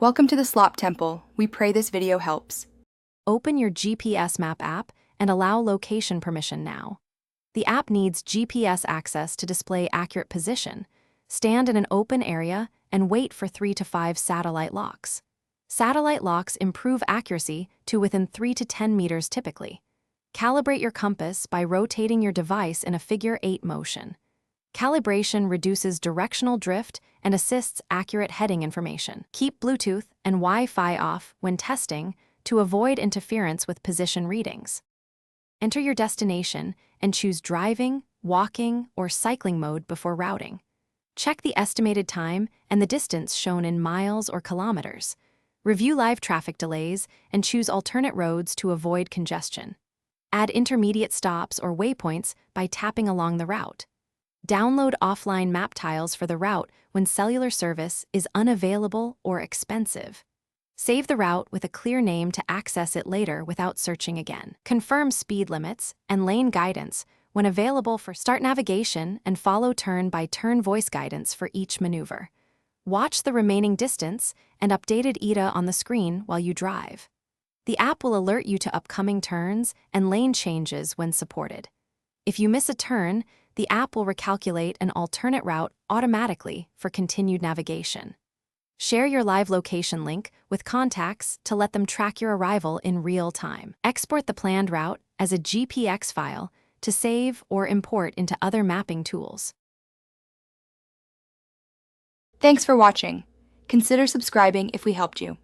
Welcome to the Slop Temple. We pray this video helps. Open your GPS map app and allow location permission now. The app needs GPS access to display accurate position. Stand in an open area and wait for 3 to 5 satellite locks. Satellite locks improve accuracy to within 3 to 10 meters typically. Calibrate your compass by rotating your device in a figure 8 motion. Calibration reduces directional drift and assists accurate heading information. Keep Bluetooth and Wi-Fi off when testing to avoid interference with position readings. Enter your destination and choose driving, walking, or cycling mode before routing. Check the estimated time and the distance shown in miles or kilometers. Review live traffic delays and choose alternate roads to avoid congestion. Add intermediate stops or waypoints by tapping along the route. Download offline map tiles for the route when cellular service is unavailable or expensive. Save the route with a clear name to access it later without searching again. Confirm speed limits and lane guidance when available for start navigation and follow turn-by-turn voice guidance for each maneuver. Watch the remaining distance and updated ETA on the screen while you drive. The app will alert you to upcoming turns and lane changes when supported. If you miss a turn, the app will recalculate an alternate route automatically for continued navigation. Share your live location link with contacts to let them track your arrival in real time. Export the planned route as a GPX file to save or import into other mapping tools. Thanks for watching. Consider subscribing if we helped you.